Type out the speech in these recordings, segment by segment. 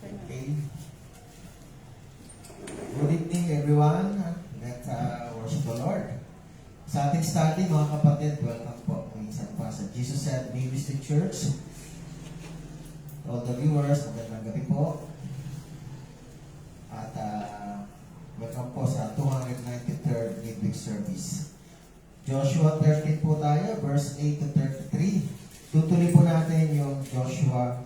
Okay. Good evening, everyone. Let's worship the Lord. Sa ating study, mga kapatid, welcome po ng isang pa sa Jesus Said Ministry Church. All the viewers, magandang gabi po. At welcome po sa 293rd midweek service. Joshua 13 po tayo, verse 8 to 33. Tutuloy po natin yung Joshua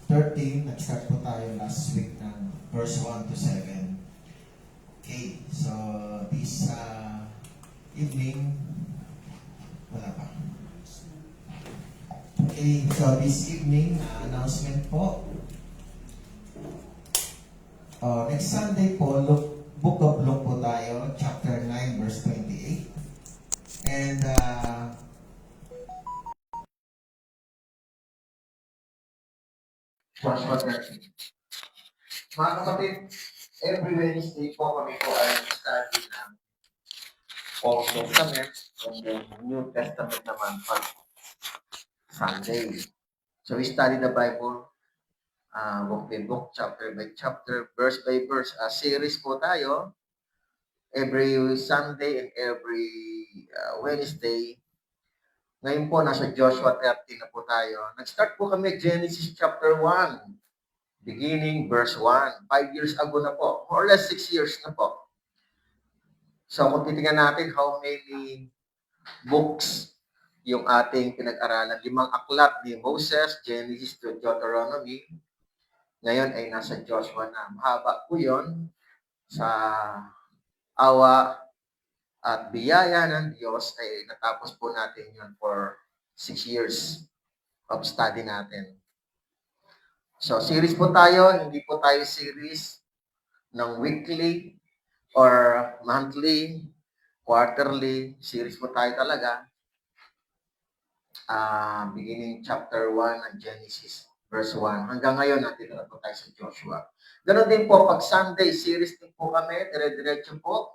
13. Nag-start po tayo last week ng verse 1 to 7. Okay, so this evening, wala pa. Okay, so this evening, announcement po. Next Sunday po, Book of Luke po tayo, chapter 9, verse 28. And Joshua 13. Mga kapatid, every Wednesday po kami po ay study ng Old Testament and then New Testament naman pag Sunday. So we study the Bible book by book, chapter by chapter, verse by verse. Series po tayo every Sunday and every Wednesday. Ngayon po, nasa Joshua 13 na po tayo. Nag-start po kami Genesis chapter 1, beginning verse 1. 5 years ago na po, more or less 6 years na po. So kung titingnan natin how many books yung ating pinag-aralan, 5 aklat ni Moses, Genesis to Deuteronomy, ngayon ay nasa Joshua na. Mahaba po yun sa awa at biyaya ng Diyos ay natapos po natin yun for 6 years of study natin. So series po tayo, hindi po tayo series ng weekly or monthly, quarterly, series po tayo talaga. Beginning chapter 1 ng Genesis, verse 1. Hanggang ngayon, nandito na po tayo sa Joshua. Ganon din po, pag Sunday, series din po kami, dire-diretso po.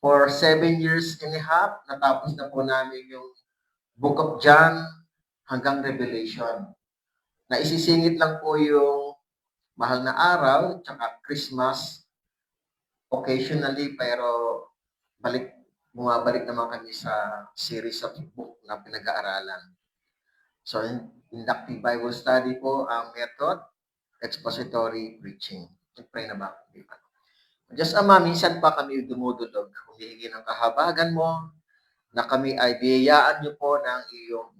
For 7 years and a half, natapos na po namin yung Book of John hanggang Revelation. Naisisingit lang po yung mahal na araw, tsaka Christmas, occasionally, pero bumabalik naman kami sa series of book na pinag-aaralan. So, inductive Bible study po ang method, expository preaching. Pray na ba? Diyos Ama, minsan pa kami dumudulog, humihingi ng kahabagan mo, na kami ay biyayaan niyo po ng iyong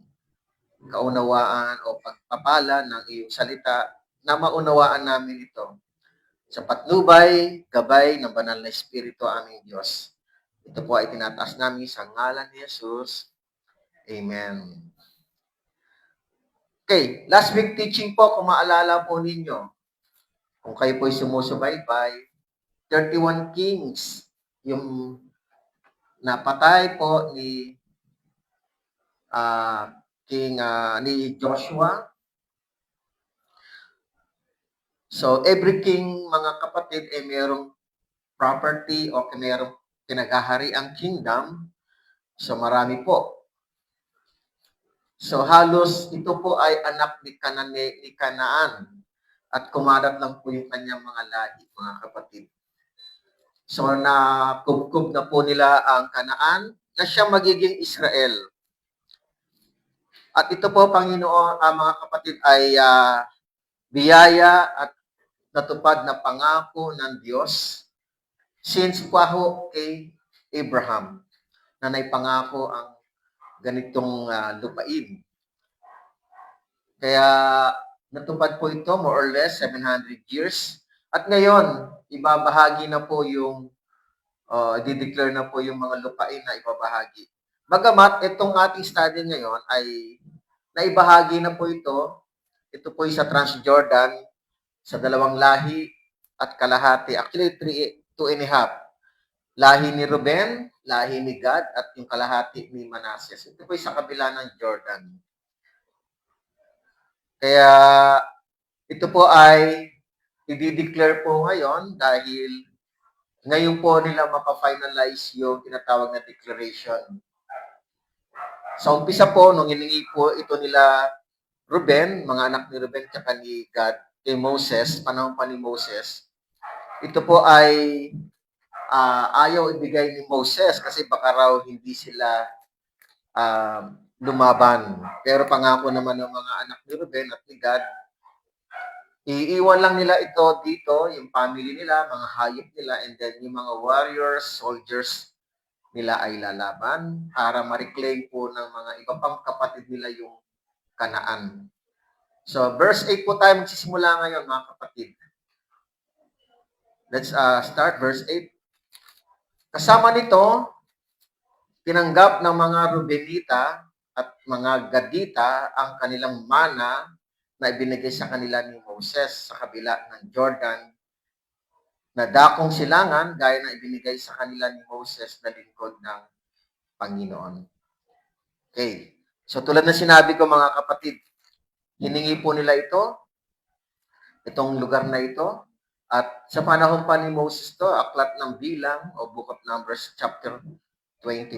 kaunawaan o pagpapala ng iyong salita na maunawaan namin ito. Sa patnubay, gabay ng banal na Espiritu aming Diyos. Ito po ay tinataas namin sa ngalan ni Jesus. Amen. Okay, last week teaching po, kung maalala po ninyo, kung kayo po ay sumusubaybay, 31 kings, yung napatay po ni ni Joshua. So, every king, mga kapatid, ay mayroong property o mayroong pinagahari ang kingdom. So, marami po. So, halos ito po ay anak ni Kanaan at kumalat lang po yung kanyang mga lahi, mga kapatid. So, nakubkub na po nila ang Kanaan na siya magiging Israel. At ito po, Panginoon, mga kapatid, ay biyaya at natupad na pangako ng Diyos since pa ho kay Abraham na naipangako ang ganitong lupain. Kaya natupad po ito more or less 700 years. At ngayon, ibabahagi na po yung di-declare na po yung mga lupain na ibabahagi. Bagamat itong ating study ngayon ay naibahagi na po ito. Ito po sa Transjordan sa 2 lahi at kalahati. Actually, 2.5. Lahi ni Ruben, lahi ni Gad, at yung kalahati ni Manasseh. Ito po sa kabila ng Jordan. Kaya ito po ay i-declare po ngayon dahil ngayon po nila mapafinalize yung tinatawag na declaration. Sa umpisa po, nung hiningi po ito nila Ruben, mga anak ni Ruben, tsaka ni Gad, kay Moses, panahon pa ni Moses, ito po ay ayaw ibigay ni Moses kasi baka raw hindi sila lumaban. Pero pangako naman ng mga anak ni Ruben at ni Gad, iiwan lang nila ito dito, yung family nila, mga hayop nila, and then yung mga warriors, soldiers nila ay lalaban para ma-reclaim po ng mga iba pang kapatid nila yung Kanaan. So, verse 8 po tayo magsisimula ngayon, mga kapatid. Let's start verse 8. Kasama nito, tinanggap ng mga Rubenita at mga Gadita ang kanilang mana na ibinigay sa kanila ni Moses sa kabila ng Jordan na dakong silangan gaya na ibinigay sa kanila ni Moses na lingkod ng Panginoon. Okay. So tulad na sinabi ko mga kapatid, hiningi po nila itong lugar na ito, at sa panahon pa ni Moses to, aklat ng bilang o Book of Numbers chapter 21.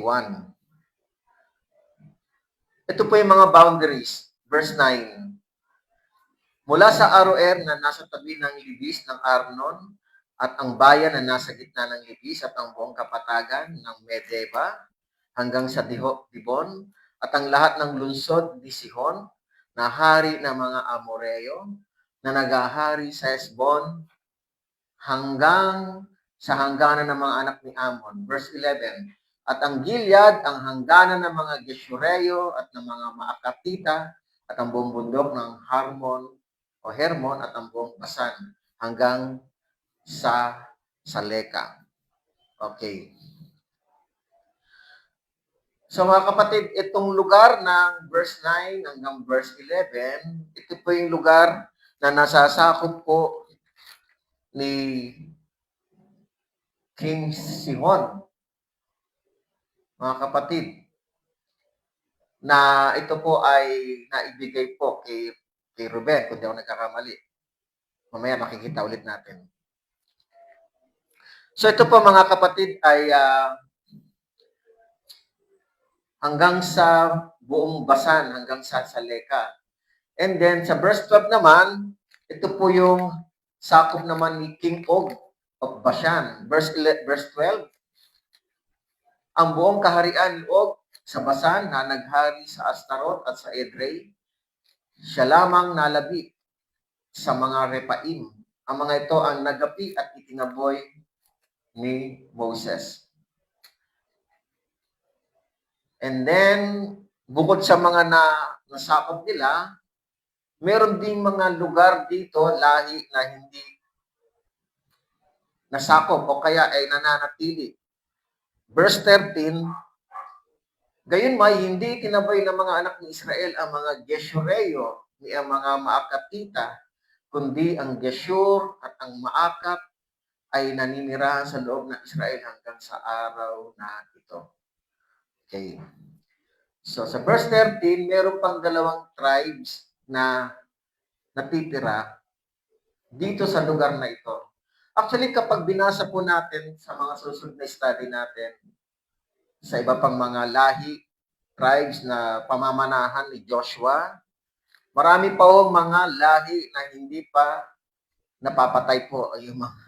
Ito po yung mga boundaries. Verse 9. Mula sa Aroer na nasa tabi ng libis ng Arnon at ang bayan na nasa gitna ng libis at ang buong kapatagan ng Medeba hanggang sa Dibon at ang lahat ng lungsod ni Sihon na hari ng mga Amoreo na nagahari sa Hesbon hanggang sa hangganan ng mga anak ni Ammon. Verse 11. At ang Gilead, ang hangganan ng mga Geshureo at ng mga Maakatita at ang buong bundok ng Hermon at ang buong Basan hanggang sa Saleka. Okay. So mga kapatid, itong lugar ng verse 9 hanggang verse 11, ito po yung lugar na nasasakop po ni King Sihon. Mga kapatid, na ito po ay naibigay po kay Ruben, kung di ako nagkakamali. Mamaya makikita ulit natin. So ito po mga kapatid ay hanggang sa buong Basan, hanggang sa Saleka. And then sa verse 12 naman, ito po yung sakop naman ni King Og of Bashan. Verse 12, ang buong kaharian ni Og sa Basan na naghari sa Astarot at sa Edrei, siya lamang nalabi sa mga Repaim. Ang mga ito ang nagapi at itinaboy ni Moses. And then, bukod sa mga nasakop nila, meron ding mga lugar dito, lahi na hindi nasakop o kaya ay nananatili. Verse 13, gayon may hindi tinabay ng mga anak ni Israel ang mga Geshureo ni ang mga Maakatita, kundi ang Geshur at ang Maakat ay naninirahan sa loob ng Israel hanggang sa araw na ito. Okay. So sa verse 13, meron pang dalawang tribes na natitira dito sa lugar na ito. Actually, kapag binasa po natin sa mga susunod na study natin, sa iba pang mga lahi, tribes na pamamanahan ni Joshua, marami pa ho mga lahi na hindi pa napapatay po yung mga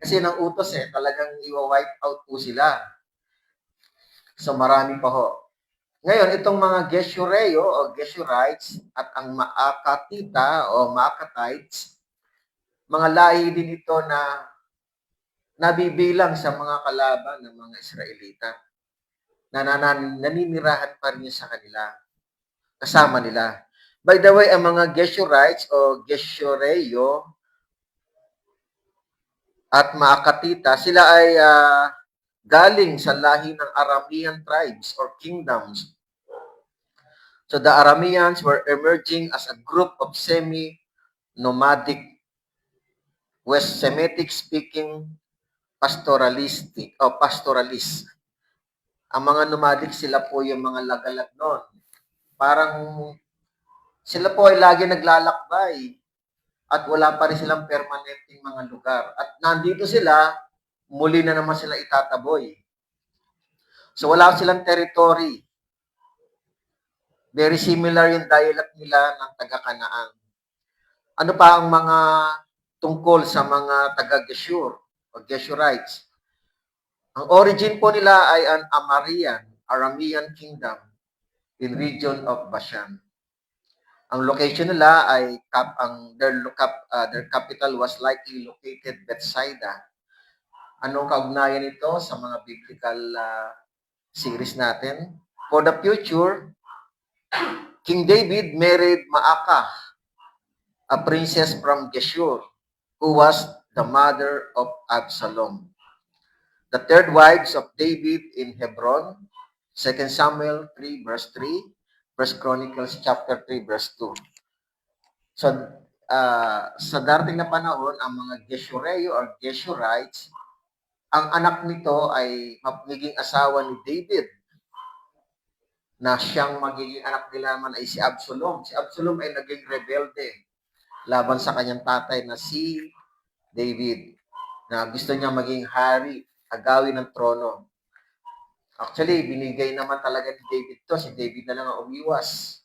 kasi nang utos talagang i-wipe out po sila. So marami pa ho. Ngayon, itong mga Geshureo o Geshurites at ang Maakatita o Maakatites, mga lahi din ito na nabibilang sa mga kalaban ng mga Israelita na naninirahan pa rin sa kanila, kasama nila. By the way, ang mga Geshurites o Geshureo at Maakatita, sila ay galing sa lahi ng Aramean tribes or kingdoms. So the Arameans were emerging as a group of semi-nomadic, West Semitic-speaking pastoralist. Ang mga nomadic, sila po yung mga lagalag noon. Parang sila po ay lagi naglalakbay at wala pa rin silang permanenteng mga lugar. At nandito sila, muli na naman sila itataboy. So wala silang territory. Very similar yung dialect nila ng taga-Kanaan. Ano pa ang mga tungkol sa mga taga-Geshur o Geshurites? Ang origin po nila ay an Aramean kingdom in region of Bashan. Ang location nila ay their capital was likely located Bethsaida. Anong kaugnayan nito sa mga biblical series natin? For the future, King David married Maacah, a princess from Geshur, who was the mother of Absalom. The third wives of David in Hebron, 2 Samuel 3 verse 3, 1 Chronicles chapter 3 verse 2. So, sa darating na panahon, ang mga Geshureo or Geshurites, ang anak nito ay magiging asawa ni David, na siyang magiging anak nila naman ay si Absalom. Si Absalom ay naging rebelde laban sa kanyang tatay na si David, na gusto niya maging hari, agawin ng trono. Actually, binigay naman talaga ni David to. Si David na lang ang umiwas.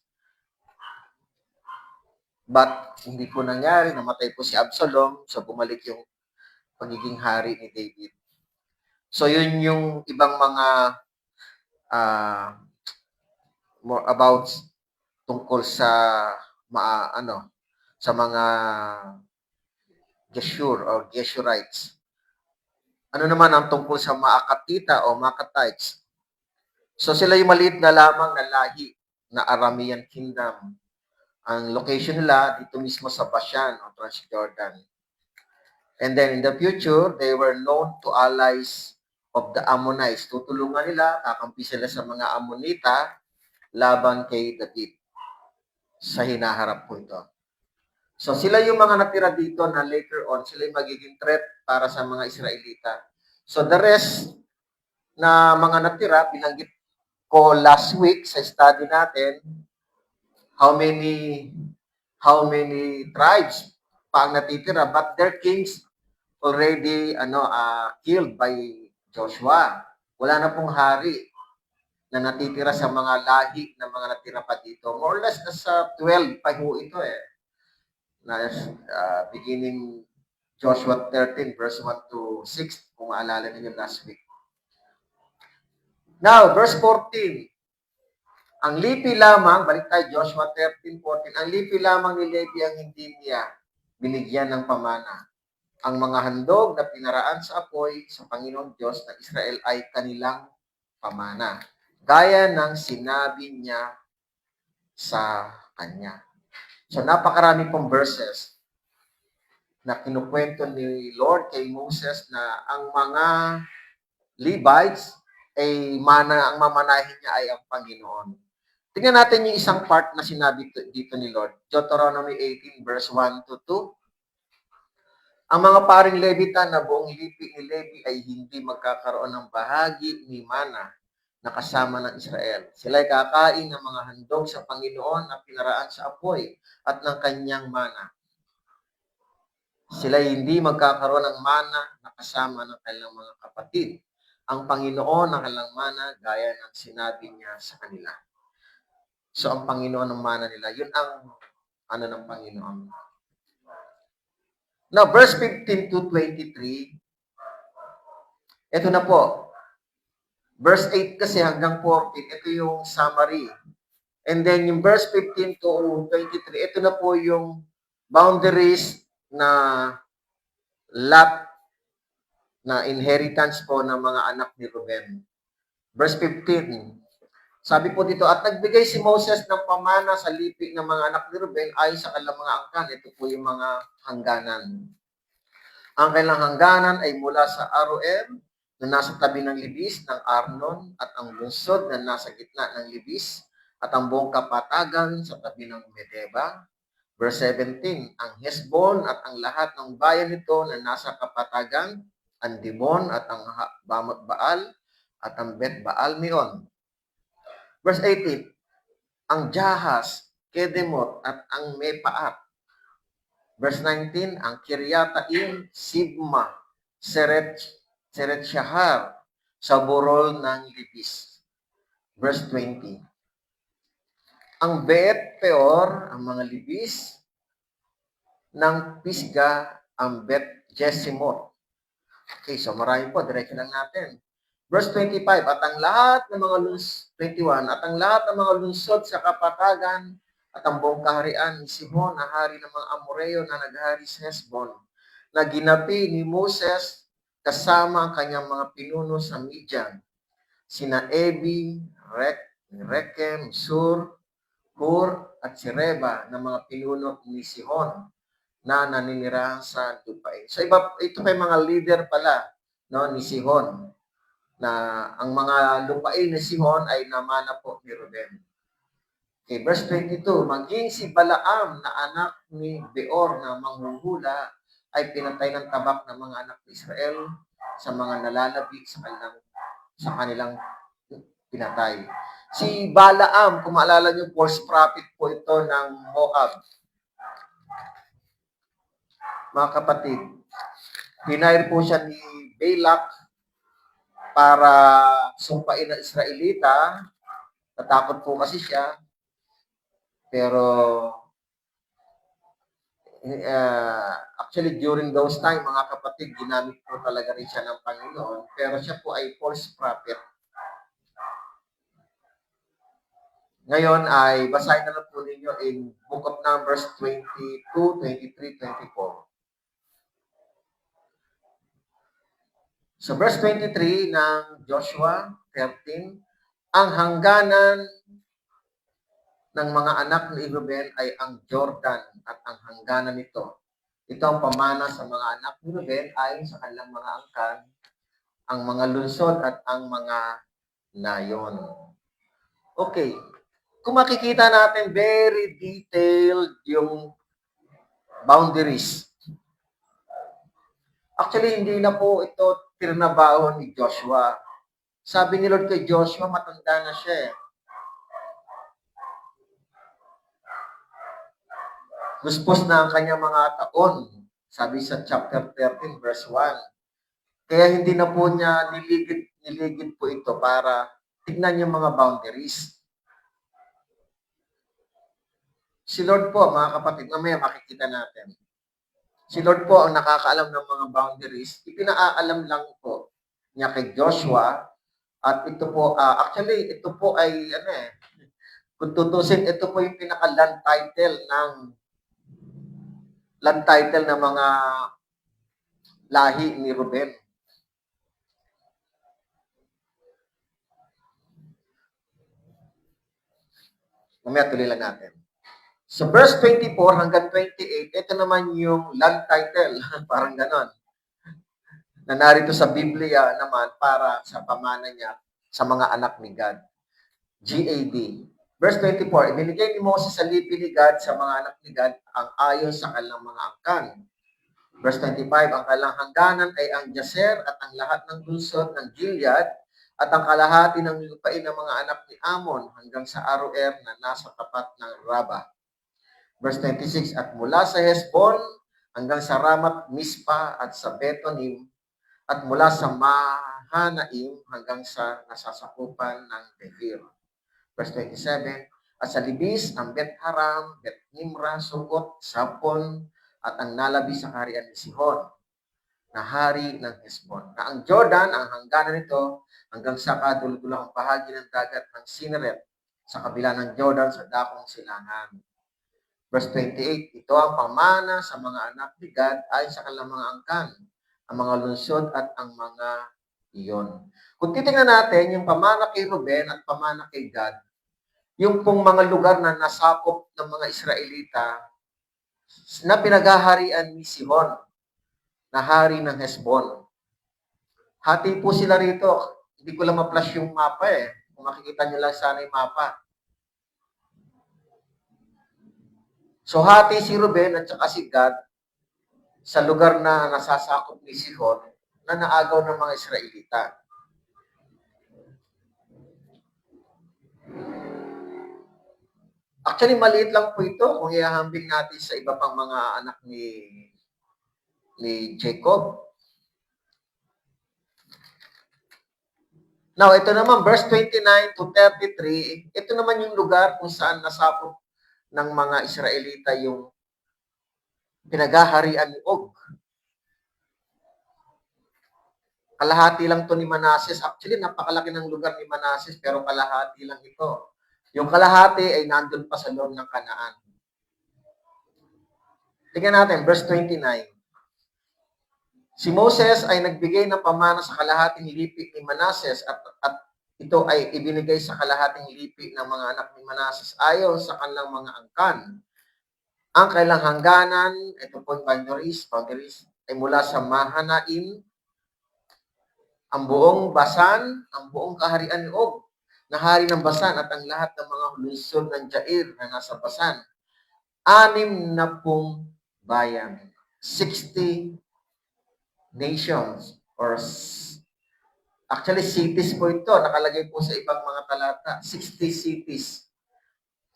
But hindi po nangyari. Namatay po si Absalom. So, bumalik yung pagiging hari ni David. So, yun yung ibang mga more about tungkol sa sa mga Geshur or Geshurites. Ano naman ang tungkol sa Maakatita o Makatites? So sila yung maliit na lamang na lahi na Aramean Kingdom. Ang location nila dito mismo sa Bashan o Transjordan. And then in the future, they were known to allies of the Ammonites. Tutulungan nila, kakampi sila sa mga Ammonita laban kay David. Sa hinaharap po ito. So sila yung mga natira dito na later on, sila yung magiging threat para sa mga Israelita. So the rest na mga natira, binanggit ko last week sa study natin, how many tribes pa ang natitira, but their kings already killed by Joshua. Wala na pong hari na natitira sa mga lahi ng mga natira pa dito. More or less, nasa 12 pa ho ito na beginning Joshua 13 verse 1 to 6, kung maalala niyo last week. Now, verse 14. Ang lipi lamang, balik tayo Joshua 13:14, ang lipi lamang ni Levi ang hindi niya binigyan ng pamana. Ang mga handog na pinaraan sa apoy sa Panginoong Diyos ng Israel ay kanilang pamana, gaya ng sinabi niya sa kanya. So, napakarami pong verses na kinukwento ni Lord kay Moses na ang mga Levites ay ang mamanahin niya ay ang Panginoon. Tingnan natin yung isang part na sinabi dito ni Lord. Deuteronomy 18 verse 1 to 2. Ang mga paring Levita na buong lipi ni Levi ay hindi magkakaroon ng bahagi ni mana na kasama ng Israel. Sila ay kakain ng mga handog sa Panginoon na pinaraan sa apoy at ng kanyang mana. Sila hindi magkakaroon ng mana na kasama ng kanilang mga kapatid. Ang Panginoon ang kanilang mana gaya ng sinabi niya sa kanila. So, ang Panginoon ng mana nila, yun ang ng Panginoon. Now, verse 15 to 23, ito na po. Verse 8 kasi hanggang 14, ito yung summary. And then, yung verse 15 to 23, ito na po yung boundaries na lot na inheritance po ng mga anak ni Ruben. Verse 15, sabi po dito, at nagbigay si Moses ng pamana sa lipi ng mga anak ni Ruben ay sa kanilang mga angkan. Ito po yung mga hangganan. Ang kanilang hangganan ay mula sa Aroer na nasa tabi ng libis ng Arnon at ang lungsod na nasa gitna ng libis at ang buong kapatagan sa tabi ng Medeba. Verse 17, ang Hesbon at ang lahat ng bayan nito na nasa kapatagan, ang Dibon at ang Baal at ang Bet Baal Meon. Verse 18, ang Jahas, Kedemot at ang Mepaat. Verse 19, ang Kiryataim, Sibma, Seret-Shahar, sa burol ng libis. Verse 20, ang Bet Peor, ang mga libis ng Pisga ang Bet Jesimot. Okay, so marami po, diretso lang natin. Verse 25, at ang lahat ng mga 21, at ang lahat ng mga lungsod sa kapatagan at ang buong kaharian ni Sihon na hari ng mga Amoreo na naghari sa Hesbon, na ginapi ni Moses kasama ang kanyang mga pinuno sa Midian, sina Ebi, Rekem, Sur, Hur, at si Reba na mga pinuno ni Sihon na naninirahan sa lupain. So ito pa yung mga leader pala, no, ni Sihon, na ang mga lupain ni Sihon ay namana po ni Ruben. Okay, verse 22, maging si Balaam na anak ni Beor na manghuhula ay pinatay ng tabak ng mga anak ni Israel sa mga nalalabi sa kanilang pinatay. Si Balaam, kung maalala niyo, false prophet po ito ng Moab. Mga kapatid, hinire po siya ni Balak para sumpain ng Israelita. Natakot po kasi siya. Pero actually during those time, mga kapatid, ginamit po talaga rin siya ng Panginoon. Pero siya po ay false prophet. Ngayon ay basahin na lang po ninyo in Book of Numbers 22, 23, 24. So verse 23 ng Joshua 13, ang hangganan ng mga anak ni Ruben ay ang Jordan at ang hangganan nito. Ito ang pamana sa mga anak ni Ruben ay sa kanilang mga angkan, ang mga lungsod at ang mga nayon. Okay. Kung makikita natin, very detailed yung boundaries. Actually, hindi na po ito tirnabaho ni Joshua. Sabi ni Lord kay Joshua, matanda na siya eh. Guspos na ang kanyang mga taon. Sabi sa chapter 13, verse 1. Kaya hindi na po niya niligid po ito para tignan yung mga boundaries. Si Lord po, mga kapatid, mamaya makikita natin. Si Lord po ang nakakaalam ng mga boundaries. Ipinaalam lang po niya kay Joshua. At ito po, actually, ito po ay, kung tutusin, ito po yung pinaka-land title ng mga lahi ni Ruben. Mamaya tuloy lang natin. So verse 24 hanggang 28, ito naman yung land title. Parang ganon. Na narito sa Biblia naman para sa pamana niya sa mga anak ni God. GAD. Verse 24, ibinigay ni Moses sa lipi ni God sa mga anak ni God ang ayon sa kanilang mga angkan. Verse 25, ang kanilang hangganan ay ang Jaser at ang lahat ng lungsod ng Gilead at ang kalahati ng lupain ng mga anak ni Amon hanggang sa Aroer na nasa tapat ng Rabah. Verse 26, at mula sa Hesbon hanggang sa Ramat Mispa at sa Betonim at mula sa Mahanaim hanggang sa nasasakupan ng Tevir. Verse 27, at sa Libis ang Bet Haram, Bet Nimra, Sukot, Sapon, at ang nalabi sa kaharian ni Sihon, na hari ng Hesbon. Na ang Jordan, ang hangganan nito, hanggang sa kadulgulang bahagi ng dagat ng Sineret, sa kabila ng Jordan sa dakong silangan. Verse 28, ito ang pamana sa mga anak ni God ay sa kanilang mga angkan, ang mga lungsod at ang mga iyon. Kung titingnan natin yung pamana kay Ruben at pamana kay God, yung pong mga lugar na nasakop ng mga Israelita na pinaghaharian ni Sihon, na hari ng Hesbon. Hati po sila rito. Hindi ko lang ma-flash yung mapa eh. Kung makikita nyo lang sana yung mapa. So hati si Ruben at saka si Gad sa lugar na nasasakop ni Sihon na naagaw ng mga Israelita. Actually, maliit lang po ito kung ihahambing natin sa iba pang mga anak ni Jacob. Now, ito naman, verse 29 to 33, ito naman yung lugar kung saan nasakop ng mga Israelita yung pinagaharian ni Og. Kalahati lang to ni Manasseh. Actually, napakalaki ng lugar ni Manasseh, pero kalahati lang ito. Yung kalahati ay nandun pa sa loob ng Kanaan. Tingnan natin, verse 29. Si Moses ay nagbigay ng pamana sa kalahating lipi ni Manasseh at ito ay ibinigay sa kalahating lipi ng mga anak ni Manasseh ayon sa kanilang mga angkan. Ang kailang hangganan, ito po yung boundaries, ay mula sa Mahanaim, ang buong Basan, ang buong kaharian ni Og, na hari ng Basan at ang lahat ng mga lungsod ng Jair na nasa Basan. 60 bayan, 60 nations, or actually cities po ito, nakalagay po sa ibang mga talata, 60 cities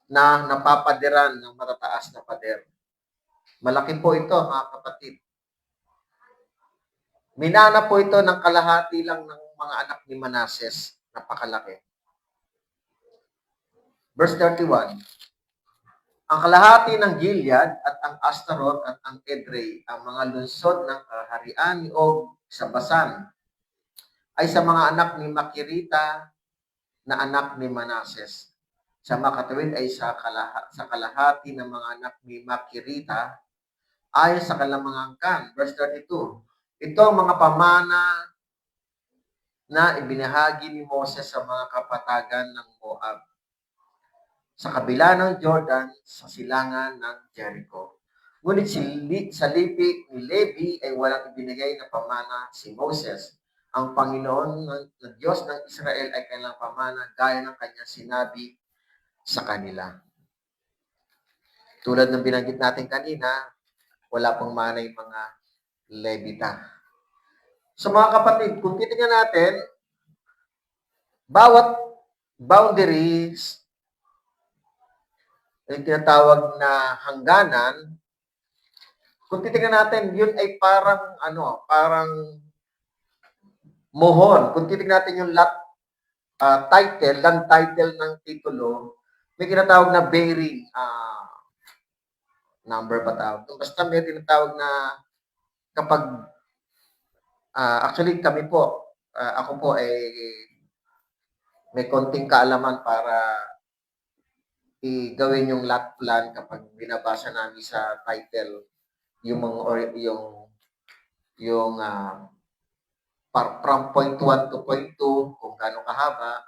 na napapadiran ng matataas na pader. Malaki po ito, mga kapatid. Minana po ito ng kalahati lang ng mga anak ni Manasseh. Napakalaki. Verse 31. Ang kalahati ng Gilead at ang Astaroth at ang Edrei, ang mga lungsod ng kaharian ni Og sa Basan, ay sa mga anak ni Makirita na anak ni Manasseh. Sa makatawid ay sa kalahati ng mga anak ni Makirita ayon sa kanilang mga angkan. Verse 32. Ito ang mga pamana na ibinahagi ni Moses sa mga kapatagan ng Moab sa kabila ng Jordan sa silangan ng Jericho. Ngunit sa lipi ni Levi ay walang ibinigay na pamana si Moses. Ang Panginoon ng Diyos ng Israel ay kanilang pamana gaya ng kanyang sinabi sa kanila. Tulad ng binanggit natin kanina, wala pang mana yung mga Levita. So mga kapatid, kung titingnan natin, bawat boundaries yung tinatawag na hangganan, kung titingnan natin, yun ay parang parang mohon. Kung titingnan natin yung title, land title ng titulo, may tinatawag na bearing, number pa tawag. Basta may tinatawag na kapag, actually kami po, ako po ay may konting kaalaman para gawin yung lot plan kapag binabasa namin sa title yung mga or yung from point 1 to point 2 kung gaano kahaba,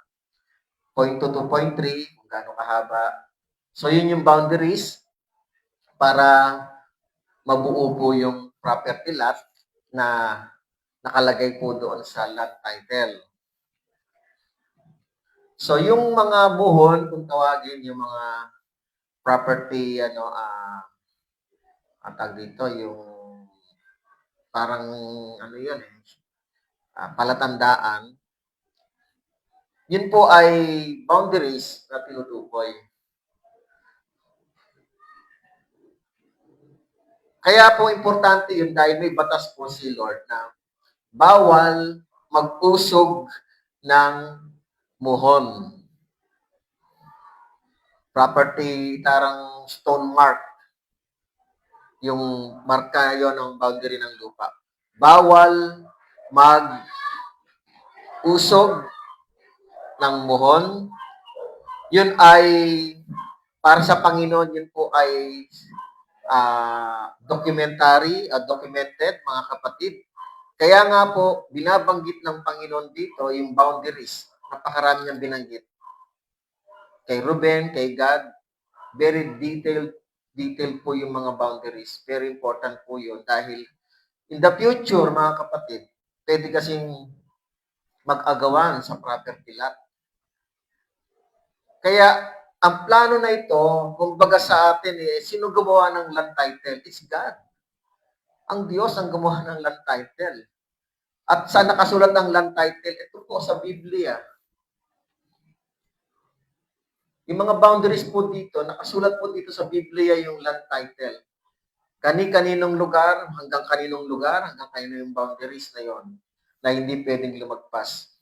point 2 to point 3 kung gaano kahaba. So yun yung boundaries para mabuo po yung property lot na nakalagay po doon sa lot title. So yung mga buhon, kung tawagin yung mga property tag dito yung parang yun palatandaan, yun po ay boundaries na tinutukoy. Kaya po importante yun dahil may batas po si Lord na bawal mag-usog ng muhon. Property, tarang stone mark. Yung marka yon ng boundary ng lupa. Bawal mag-usog ng muhon. Yun ay para sa Panginoon, yun po ay documented, mga kapatid. Kaya nga po, binabanggit ng Panginoon dito yung boundaries. Napakarami niyang binanggit. Kay Ruben, kay Gad, very detailed po yung mga boundaries. Very important po yun dahil in the future, mga kapatid, pwede kasing mag-agawan sa property lot. Kaya, ang plano na ito, kumbaga sa atin, sino gumawa ng land title? It's God. Ang Diyos ang gumawa ng land title. At saan nakasulat ang land title? Ito po sa Biblia. Yung mga boundaries po dito, nakasulat po dito sa Biblia yung land title. Kani-kaninong lugar, hanggang kaninong boundaries na yon na hindi pwedeng lumagpas.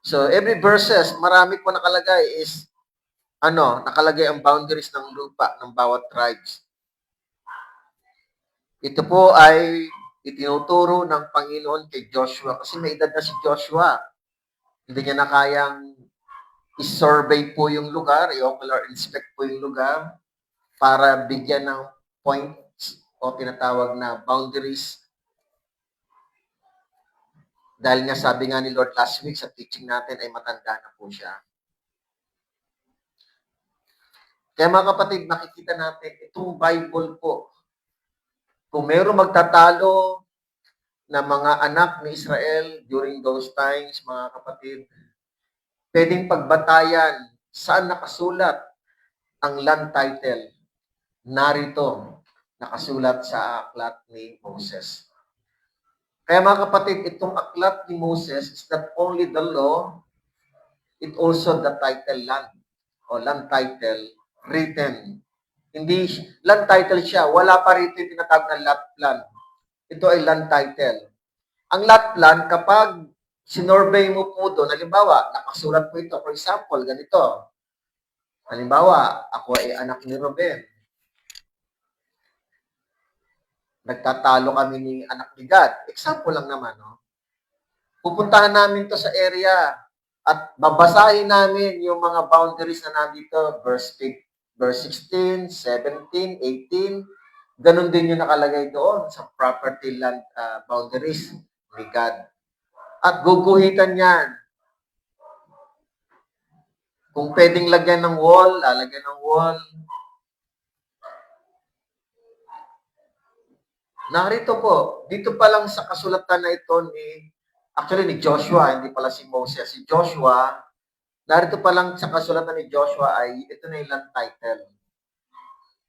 So, every verses, marami po nakalagay is nakalagay ang boundaries ng lupa ng bawat tribes. Ito po ay itinuturo ng Panginoon kay Joshua kasi may edad na si Joshua. Hindi niya na kayang i-survey po yung lugar, i-ocular inspect po yung lugar para bigyan ng points o tinatawag na boundaries. Dahil nga sabi nga ni Lord last week sa teaching natin ay matanda na po siya. Kaya mga kapatid, makikita natin itong Bible po. Kung mayroong magtatalo na mga anak ni Israel during those times, mga kapatid, pwedeng pagbatayan saan nakasulat ang land title. Narito, nakasulat sa aklat ni Moses. Kaya mga kapatid, itong aklat ni Moses is not only the law, it also the title land o land title written. Hindi, land title siya. Wala pa rito yung tinatawag na lot plan. Ito ay land title. Ang lot plan, kapag sinorvey mo po doon, halimbawa, nakasulat po ito, for example, ganito. Halimbawa, ako ay anak ni Ruben. Nagtatalo kami ni anak ni Gad. Example lang naman, no? Pupuntahan namin to sa area at babasahin namin yung mga boundaries na nandito, verse 16, 17, 18. Ganon din yung nakalagay doon sa property land boundaries ni God. At guguhitan yan. Kung pwedeng lagyan ng wall, lalagyan ng wall. Narito po, dito pa lang sa kasulatan na ito ni Joshua, hindi pala si Moses. Si Joshua, narito pa lang sa kasulatan ni Joshua ay ito na yung land title.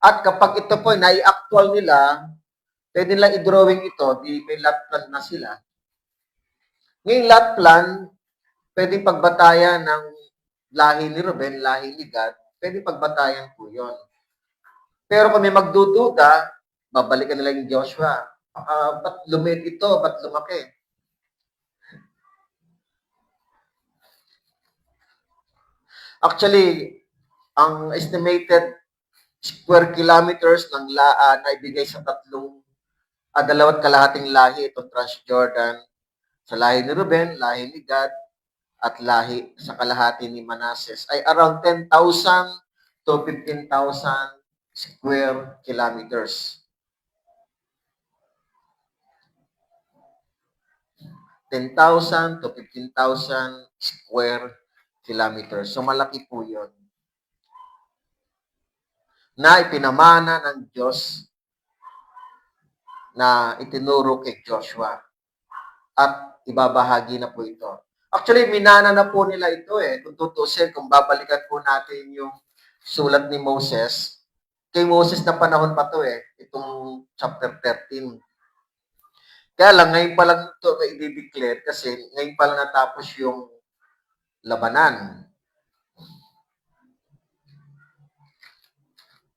At kapag ito po ay nai-actual nila, pwede lang i-drawing ito, di may lot plan na sila. Ngayong lot plan, pwedeng pagbatayan ng lahi ni Ruben, lahi ni Gad, pwede pagbatayan po yun. Pero kung may magdududa, babalikan nila yung Joshua. Ba't lumit ito? Ba't lumaki? Actually, ang estimated square kilometers ng na ibigay sa dalawat kalahating lahi itong Transjordan, sa lahi ni Ruben, lahi ni Gad, at lahi sa kalahati ni Manasseh ay around 10,000 to 15,000 square kilometers. 10,000 to 15,000 square kilometers. So malaki po yun. Na ipinamana ng Diyos na itinuro kay Joshua. At ibabahagi na po ito. Actually, minana na po nila ito eh. Kung tutusin, kung babalikan po natin yung sulat ni Moses, kay Moses na panahon pa to eh, itong chapter 13. Kaya lang, ngayon pa lang ito i-declare kasi ngayon pa lang natapos yung labanan.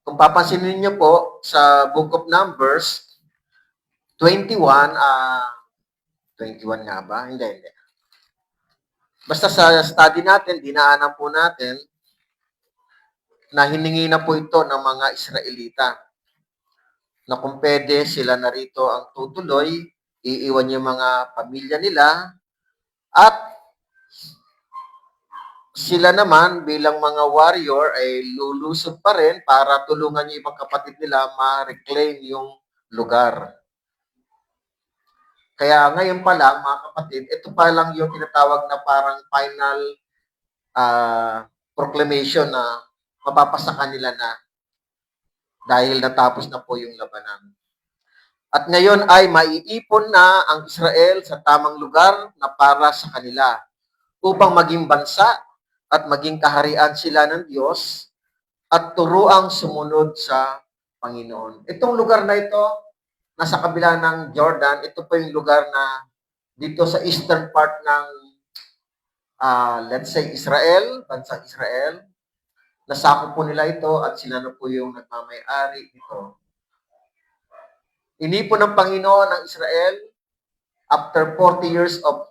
Kung papansinin niyo po, sa Book of Numbers, 21 nga ba? Hindi. Basta sa study natin, dinaanan po natin na hiningi na po ito ng mga Israelita na kung pwede sila narito ang tutuloy, iiwan yung mga pamilya nila at sila naman bilang mga warrior ay lulusog pa rin para tulungan yung ibang kapatid nila ma-reclaim yung lugar. Kaya ngayon pa lang, mga kapatid, ito pa lang yung tinatawag na parang final proclamation na mapapasa kanila na dahil natapos na po yung labanan. At ngayon ay maiipon na ang Israel sa tamang lugar na para sa kanila upang maging bansa at maging kaharian sila ng Diyos at turuang sumunod sa Panginoon. Itong lugar na ito, nasa kabila ng Jordan, ito po yung lugar na dito sa eastern part ng, let's say, Israel, bansang Israel. Nasako po nila ito at sila na po yung nagmamay-ari dito. Inipon ng Panginoon ng Israel after 40 years of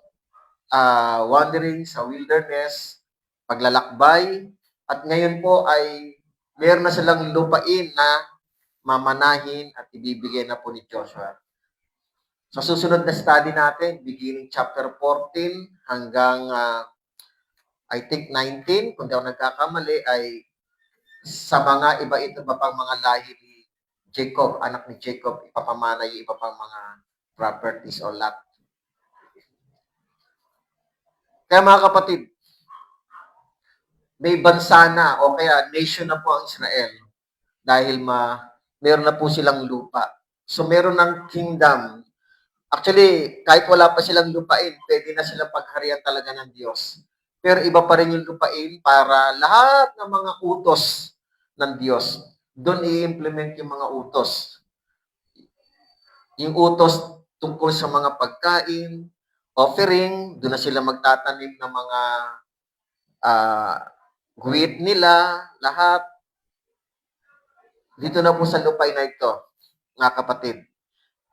wandering sa wilderness, paglalakbay, At ngayon po ay meron na silang lupain na mamanahin at ibibigay na po ni Joshua. Sa susunod na study natin, beginning chapter 14 hanggang I think 19, kung di ako nagkakamali, ay sa mga iba pang mga lahi ni Jacob, anak ni Jacob, ipapamana yung iba pang mga properties o lot. Kaya mga kapatid, may bansa na o kaya nation na po ang Israel dahil meron na po silang lupa. So meron ng kingdom. Actually, kahit wala pa silang lupain, pwede na silang pagharian talaga ng Diyos. Pero iba pa rin yung lupain para lahat ng mga utos ng Diyos, doon i-implement yung mga utos. Yung utos tungkol sa mga pagkain, offering, doon na sila magtatanim ng mga guwit nila, lahat. Dito na po sa lupain na ito, mga kapatid,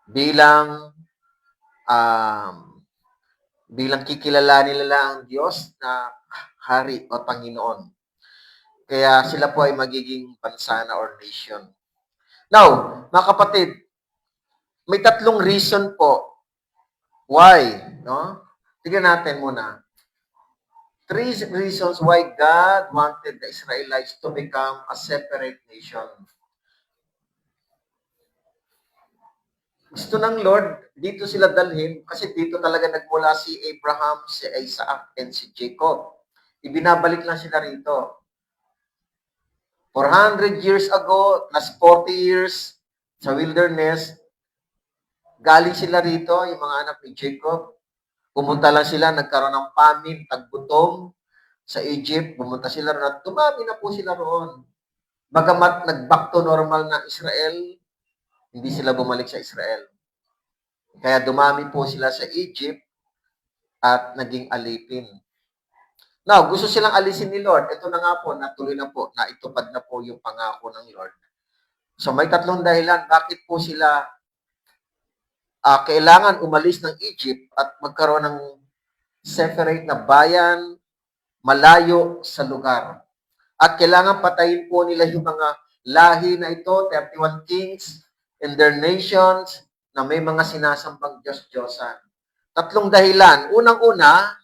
bilang kikilalanin nila ang Diyos na hari o Panginoon. Kaya sila po ay magiging bansa na or nation. Now, mga kapatid, may tatlong reason po why, no? Tignan natin muna. 3 reasons why God wanted the Israelites to become a separate nation. Gusto ng Lord, dito sila dalhin kasi dito talaga nagmula si Abraham, si Isaac, and si Jacob. Ibinabalik lang sila rito. 400 years ago, plus 40 years sa wilderness, galing sila rito, yung mga anak ni Jacob. Pumunta lang sila, nagkaroon ng famine, taggutom sa Egypt. Pumunta sila roon at tumami na po sila roon. Bagamat nag-back to normal na Israel, hindi sila bumalik sa Israel. Kaya dumami po sila sa Egypt at naging alipin. Now, gusto silang alisin ni Lord. Ito na nga po, natuloy na po, naitupad na po yung pangako ng Lord. So may tatlong dahilan bakit po sila kailangan umalis ng Egypt at magkaroon ng separate na bayan malayo sa lugar. At kailangan patayin po nila yung mga lahi na ito, 31 kings in their nations, na may mga sinasambang Diyos-Diyosan. Tatlong dahilan. Unang-una,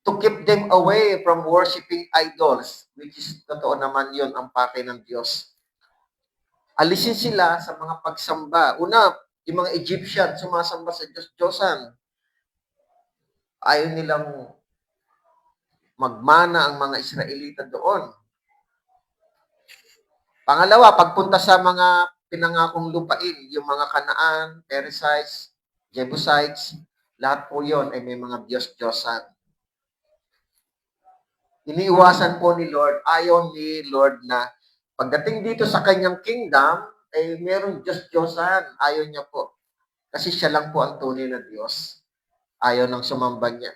to keep them away from worshiping idols, which is totoo naman yun ang pakay ng Diyos. Alisin sila sa mga pagsamba. Una, yung mga Egyptian sumasamba sa Diyos-Diyosan. Ayaw nilang magmana ang mga Israelita doon. Pangalawa, pagpunta sa mga pinangakong lupain, yung mga Kanaan, Perizzites, Jebusites, lahat po yon ay may mga Diyos-Diyosan. Iniiwasan po ni Lord, ayaw ni Lord na pagdating dito sa kanyang kingdom, ay merong Diyos-Diyosan. Ayaw niya po. Kasi siya lang po ang tunay na Diyos. Ayaw nang sumamba niya,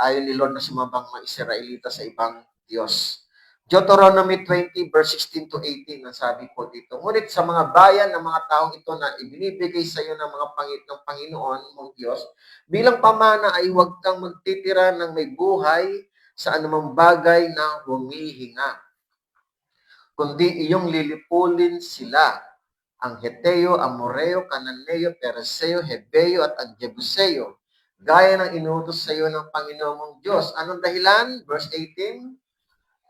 ayaw ni Lord na sumambang mga Israelita sa ibang Diyos. Deuteronomy 20 verse 16 to 18 ang sabi po dito. Ngunit sa mga bayan ng mga taong ito na ibinibigay sa iyo ng mga ng Panginoon mong Diyos, bilang pamana ay huwag kang magtitira ng may buhay sa anumang bagay na humihinga, kundi iyong lilipulin sila, ang Heteo, Amoreo, Cananeo, Pereseo, Hebeo at ang Jebuseo, gaya ng inutos sa iyo ng Panginoon mong Diyos. Anong dahilan? Verse 18,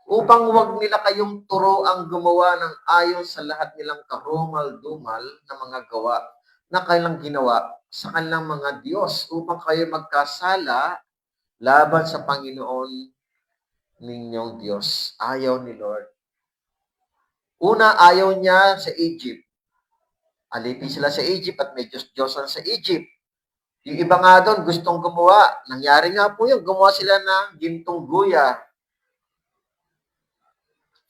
upang huwag nila kayong turoang gumawa ng ayon sa lahat nilang karumal-dumal na mga gawa na kailang ginawa sa kanilang mga Diyos upang kayo magkasala laban sa Panginoon ninyong Diyos. Ayaw ni Lord. Una, ayaw niya sa Egypt. Alipin sila sa Egypt at may Diyos-Diyosan sa Egypt. Yung iba nga doon, gustong gumawa. Nangyari nga po yun, gumawa sila ng gintong guya.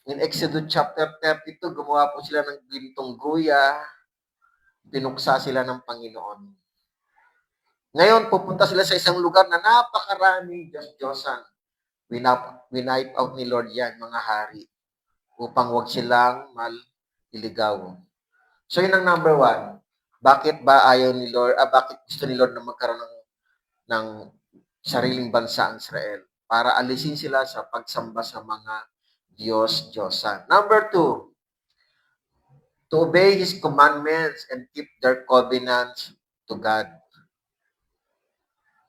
In Exodus chapter 32, gumawa po sila ng gintong guya. Binuksa sila ng Panginoon. Ngayon, pupunta sila sa isang lugar na napakaraming Diyos-Diyosan. Winipe out ni Lord yan, mga hari, upang wag silang maliligaw. So, yun ang number 1. Bakit ba ayaw ni Lord, bakit gusto ni Lord na magkaroon ng sariling bansa ang Israel? para alisin sila sa pagsamba sa mga Diyos-Diyosan. Number 2, to obey His commandments and keep their covenants to God.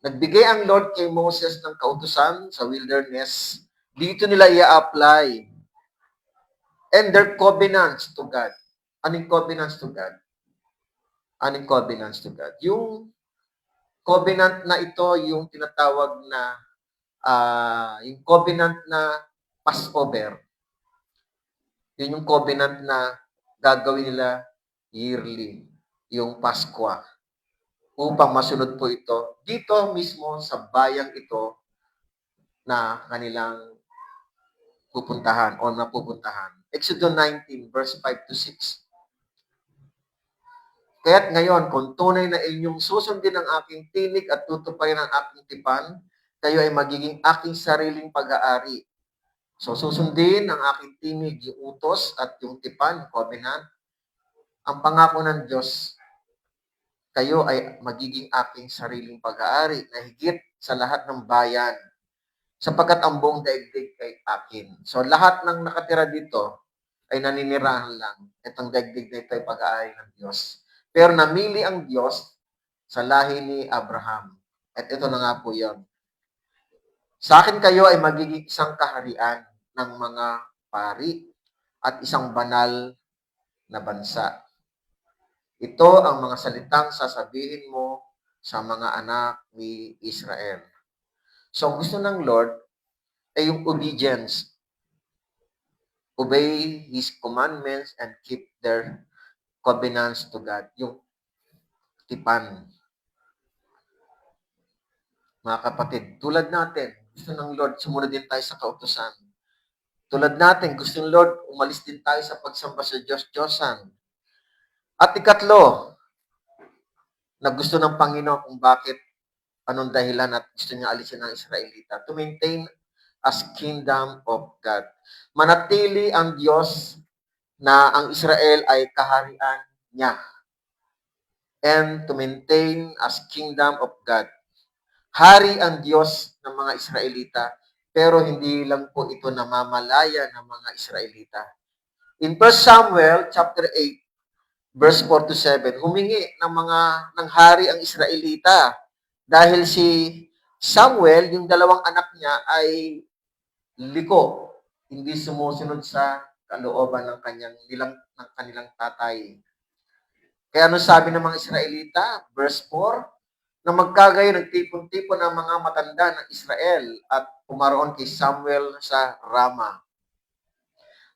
Nagbigay ang Lord kay Moses ng kautusan sa wilderness. Dito nila i-apply. And their covenants to God. Anong covenants to God? Anong covenants to God? Yung covenant na ito, yung tinatawag na yung covenant na Passover. Yun yung covenant na gagawin nila yearly, yung Pasko. Upang masunod po ito dito mismo sa bayang ito na kanilang pupuntahan o napupuntahan. Exodus 19, verse 5 to 6. Kaya't ngayon, kung tunay na inyong susundin ang aking tinig at tutuparin ang aking tipan, kayo ay magiging aking sariling pag-aari. So, susundin ang aking tinig, yung utos at yung tipan, covenant. Ang pangako ng Diyos, kayo ay magiging aking sariling pag-aari na higit sa lahat ng bayan, sapagkat ang buong daigdig ay akin. So, lahat ng nakatira dito ay naninirahan lang. Itong daigdig na ito ay pag-aari ng Diyos. Pero namili ang Diyos sa lahi ni Abraham. At ito na nga po yun. Sa akin kayo ay magiging isang kaharian ng mga pari at isang banal na bansa. Ito ang mga salitang sasabihin mo sa mga anak ni Israel. So, gusto ng Lord ay yung obedience. Obey His commandments and keep their covenants to God. Yung tipan. Mga kapatid, tulad natin, gusto ng Lord, sumunod din tayo sa kautusan. Tulad natin, gusto ng Lord, umalis din tayo sa pagsamba sa Diyos-Diyosan. At ikatlo, na gusto ng Panginoon kung bakit, anong dahilan at gusto niya alisin ang Israelita. To maintain as kingdom of God. Manatili ang Diyos na ang Israel ay kaharian niya. And to maintain as kingdom of God. Hari ang Diyos ng mga Israelita, pero hindi lang po ito namamalaya ng mga Israelita. In 1 Samuel chapter 8, verse 4 to 7, humingi ng hari ang Israelita dahil si Samuel, yung dalawang anak niya ay liko, hindi sumusunod sa kalooban ng kanilang tatay. Kaya ano sabi ng mga Israelita? Verse 4, na magkagayon, nagtipon-tipon ang mga matanda ng Israel at pumaroon kay Samuel sa Rama.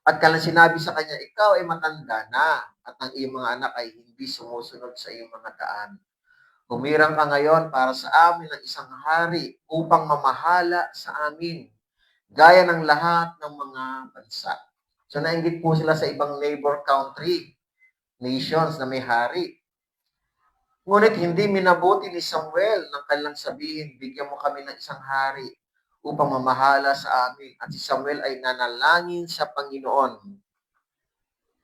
At kailan sinabi sa kanya, ikaw ay matanda na at ang iyong mga anak ay hindi sumusunod sa iyong mga daan. Humirang ka ngayon para sa amin ng isang hari upang mamahala sa amin, gaya ng lahat ng mga bansa. So nainggit po sila sa ibang neighbor country, nations na may hari. Ngunit hindi minabuti ni Samuel ng kanilang sabihin, bigyan mo kami ng isang hari upang mamahala sa amin. At si Samuel ay nanalangin sa Panginoon.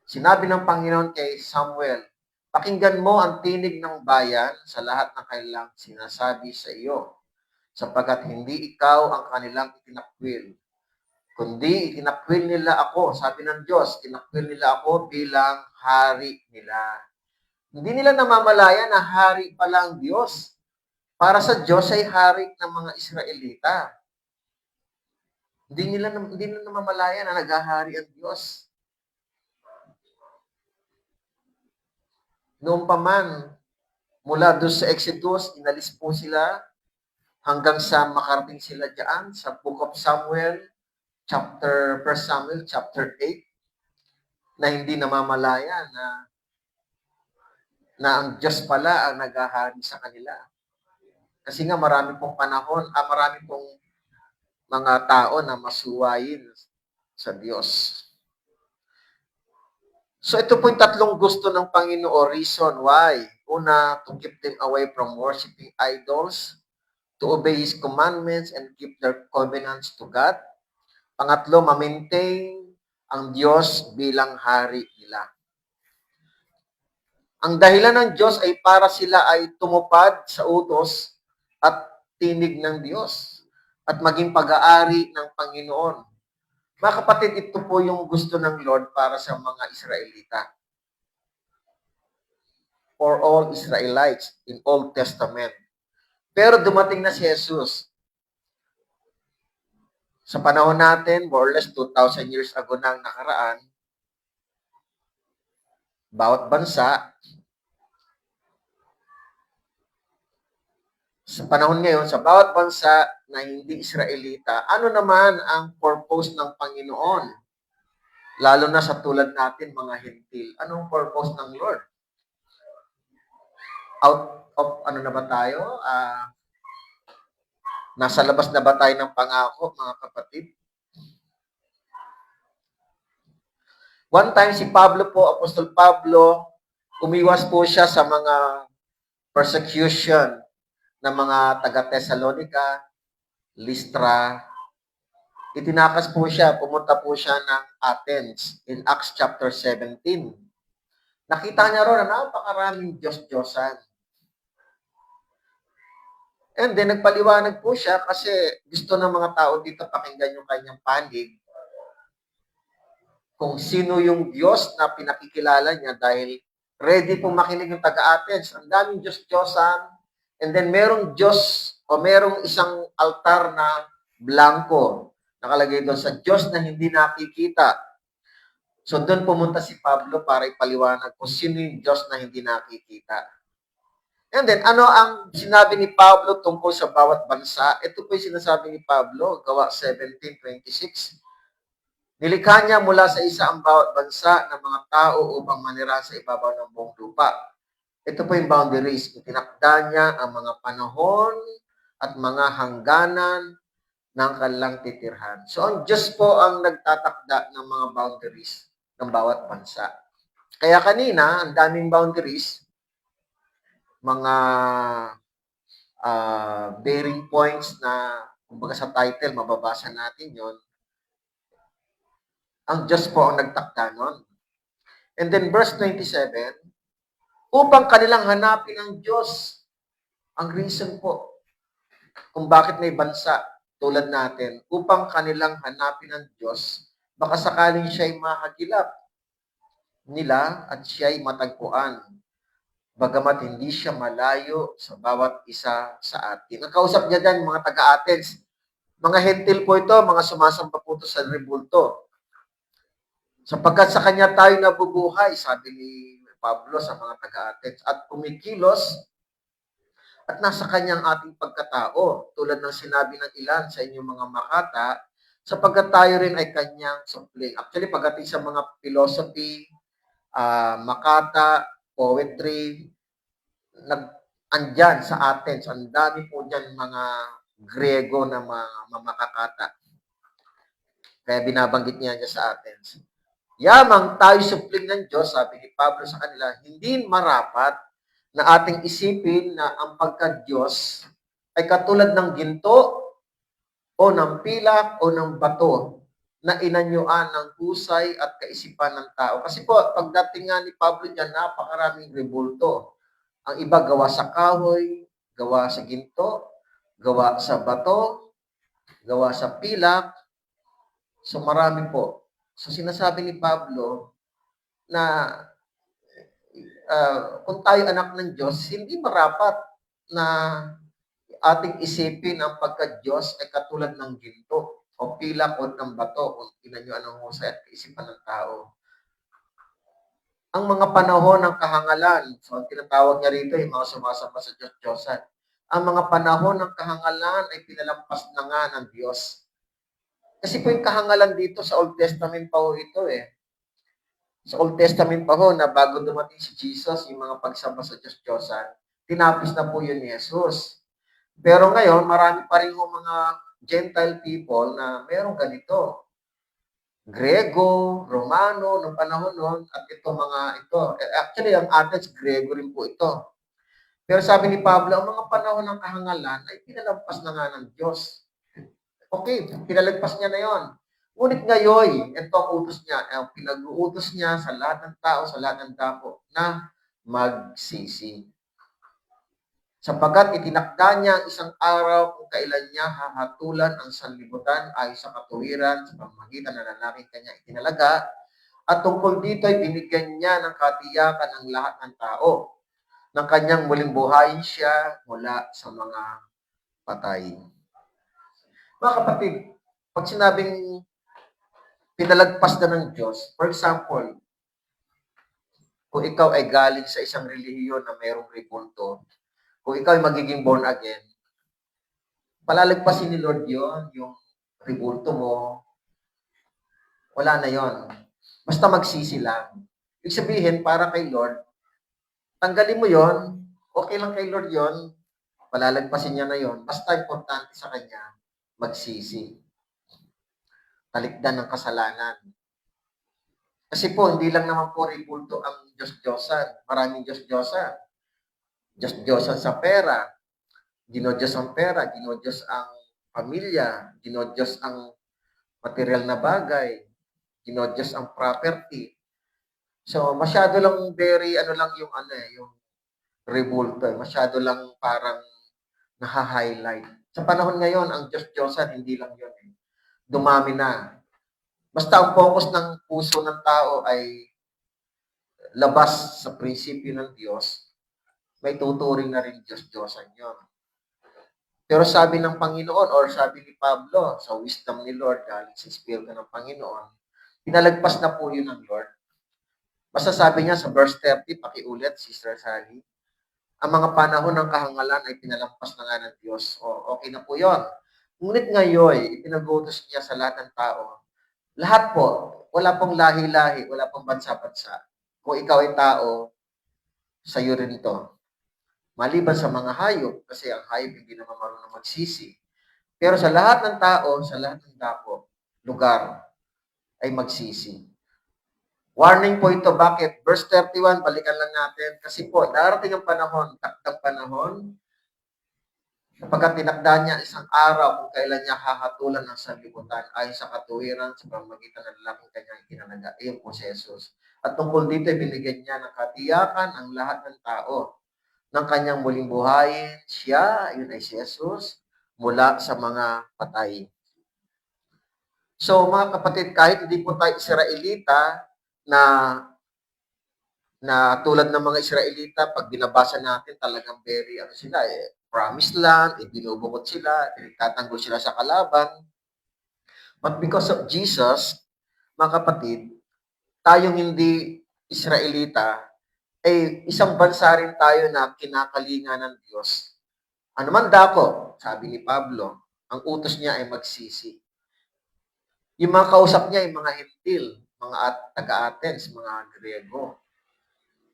Sinabi ng Panginoon kay Samuel, pakinggan mo ang tinig ng bayan sa lahat ng kanilang sinasabi sa iyo, sapagkat hindi ikaw ang kanilang itinakwil, kundi itinakwil nila ako. Sabi ng Diyos, itinakwil nila ako bilang hari nila. Hindi nila namamalaya na hari pala ang Diyos. Para sa Diyos ay hari ng mga Israelita. Hindi nila namamalaya na naghahari ang Diyos. Noong pa man, mula doon sa Exodus, inalis po sila hanggang sa makarating sila diyan sa Book of Samuel, 1 Samuel chapter 8, na hindi namamalaya na ang Diyos pala ang naghahari sa kanila. Kasi nga marami pong panahon, marami pong mga tao na masuwayin sa Diyos. So ito po yung tatlong gusto ng Panginoon, reason why. Una, to keep them away from worshiping idols, to obey His commandments and keep their covenants to God. Pangatlo, ma-maintain ang Diyos bilang hari nila. Ang dahilan ng Diyos ay para sila ay tumupad sa utos at tinig ng Diyos. at maging pag-aari ng Panginoon. Mga kapatid, ito po yung gusto ng Lord para sa mga Israelita. For all Israelites in Old Testament. Pero dumating na si Jesus. Sa panahon natin, more or less 2,000 years ago nang nakaraan, bawat bansa, sa panahon ngayon, sa bawat bansa na hindi Israelita, ano naman ang purpose ng Panginoon? Lalo na sa tulad natin, mga Hentil. Anong purpose ng Lord? Out of ano na ba tayo? Nasa labas na ba tayo ng pangako, mga kapatid? One time si Pablo po, Apostol Pablo, umiwas po siya sa mga persecution ng mga taga-Thessalonica, Lystra. Itinakas po siya, pumunta po siya ng Athens in Acts chapter 17. Nakita niya ron na napakaraming Diyos-Diyosan. And then, nagpaliwanag po siya kasi gusto ng mga tao dito pakinggan yung kanyang panig kung sino yung Diyos na pinakikilala niya dahil ready po makinig yung taga-Athens. Ang daming Diyos-Diyosan. And then, merong Diyos o merong isang altar na blanco. Nakalagay doon sa Diyos na hindi nakikita. So, doon pumunta si Pablo para ipaliwanag kung sino yung Diyos na hindi nakikita. And then, ano ang sinabi ni Pablo tungkol sa bawat bansa? Ito po yung sinasabi ni Pablo, Gawa 17:26. Nilikha niya mula sa isa ang bawat bansa ng mga tao upang manira sa ibabaw ng buong lupa. Ito po yung boundaries. Itinakda niya ang mga panahon at mga hangganan ng kanilang titirhan. So, ang Diyos po ang nagtatakda ng mga boundaries ng bawat bansa. Kaya kanina, ang daming boundaries, mga bearing points na, kumbaga sa title, mababasa natin yon. Ang Diyos po ang nagtakda nun. And then verse 27, upang kanilang hanapin ang Diyos. Ang reason po kung bakit may bansa tulad natin, upang kanilang hanapin ang Diyos, baka sakaling siya'y mahagilap nila at siya'y matagpuan. Bagamat hindi siya malayo sa bawat isa sa atin. Ang kausap niya dyan, mga taga-Athens, mga hentil po ito, mga sumasamba po ito sa rebulto. Sapagkat sa kanya tayo nabubuhay, sabi ni Pablo sa mga taga-Athens, at kumikilos at nasa kanyang ating pagkatao, tulad ng sinabi ng ilan sa inyong mga makata, sapagkat tayo rin ay kanyang supling. Actually, pagdating sa mga philosophy, makata, poetry, andyan sa Athens, ang dami po dyan mga Grego na mga makakata. Kaya binabanggit niya sa Athens. Yamang tayo supling ng Diyos, sabi ni Pablo sa kanila, hindi marapat na ating isipin na ang pagka-Diyos ay katulad ng ginto o ng pilak o ng bato na inanyuan ng husay at kaisipan ng tao. Kasi po, pagdating nga ni Pablo dyan, napakaraming rebulto. Ang iba gawa sa kahoy, gawa sa ginto, gawa sa bato, gawa sa pilak. So marami po. So sinasabi ni Pablo na kung tayo anak ng Diyos, hindi marapat na ating isipin ang pagka-Diyos ay katulad ng ginto o pilak o ng bato kung inanyuan ng husay at kaisipan ng tao. Ang mga panahon ng kahangalan, so ang tinatawag niya rito, yung mga sumasamba sa Diyos-Diyosan, ang mga panahon ng kahangalan ay pinalampas na nga ng Diyos. Kasi po yung kahangalan dito sa Old Testament pa ho ito eh. Sa Old Testament pa ho, na bago dumating si Jesus, yung mga pagsamba sa Diyos-Diyosan, tinapos na po yun ni Jesus. Pero ngayon, marami pa rin mga Gentile people na merong ganito. Grego, Romano, noong panahon noon, at ito mga ito. Actually, ang Athens, Grego rin po ito. Pero sabi ni Pablo, ang mga panahon ng kahangalan ay pinalampas na nga ng Diyos. Okay, pinalagpas niya na yon. Ngunit ngayon, ito ang utos niya, pinag-uutos niya sa lahat ng tao, sa lahat ng dako, na magsisi. Sapagkat itinakda niya ang isang araw kung kailan niya hahatulan ang sanlibutan ay sa katuwiran sa pamamagitan ng lalaking kanya itinalaga, at tungkol dito ay binigyan niya ng katiyakan ang lahat ng tao ng kanyang muling buhayin siya mula sa mga patay. Mga kapatid, pag sinabing pinalagpas na ng Diyos, for example, kung ikaw ay galing sa isang relihiyon na mayroong rebulto, kung ikaw ay magiging born again, palalagpasin ni Lord yon, yung rebulto mo, wala na yon. Basta magsisi lang. Ibig sabihin, para kay Lord, tanggalin mo yon, okay lang kay Lord yon, palalagpasin niya na yon. Basta importante sa kanya, magsisi. Talikdan ng kasalanan. Kasi po, hindi lang naman po rebulto ang Diyos-Diyosan. Maraming Diyos-Diyosan. Diyos-Diyosan sa pera, Diyos ang pera, Diyos ang pamilya, Diyos ang material na bagay, Diyos ang property. So, masyado lang yung rebulto. Masyado lang parang naha-highlight. Sa panahon ngayon, ang Diyos-Diyosan, hindi lang yun. Dumami na. Basta ang focus ng puso ng tao ay labas sa prinsipyo ng Diyos, may tuturing na rin Diyos-Diyosan yun. Pero sabi ng Panginoon or sabi ni Pablo sa wisdom ni Lord galing sa Espiritu ng Panginoon, pinalagpas na po yun ng Lord. Basta sabi niya sa verse 30, pakiulit, Sister Sally, ang mga panahon ng kahangalan ay pinalampas na nga ng Diyos. O, okay na po yun. Ngunit ngayon, ipinagutos niya sa lahat ng tao. Lahat po, wala pong lahi-lahi, wala pong bansa-bansa. Kung ikaw ay tao, sa'yo rin ito. Maliban sa mga hayop, kasi ang hayop hindi naman marunong magsisi. Pero sa lahat ng tao, sa lahat ng dako, lugar, ay magsisi. Warning po ito, bakit? Verse 31, balikan lang natin. Kasi po, darating ang panahon, takdang panahon, sapagkat tinakda niya isang araw kung kailan niya hahatulan ng sanlibutan ayon sa katuwiran sa pamamagitan ng lalaking kanyang itinalaga. Iyon po si Jesus. At tungkol dito, binigyan niya ng katiyakan ang lahat ng tao ng kanyang muling buhayin. Siya, yun ay si Jesus, mula sa mga patay. So mga kapatid, kahit hindi po tayo Israelita na tulad ng mga Israelita, pag binabasa natin talagang very sila promised land, ibinubukod sila, pinagtatanggol sila sa kalaban. But because of Jesus, mga kapatid, tayong hindi Israelita, isang bansa rin tayo na kinakalinga ng Diyos. Ano man dako, sabi ni Pablo, ang utos niya ay magsisi. Yung mga kausap niya ay mga Hentil, mga taga-Athens, mga Grego.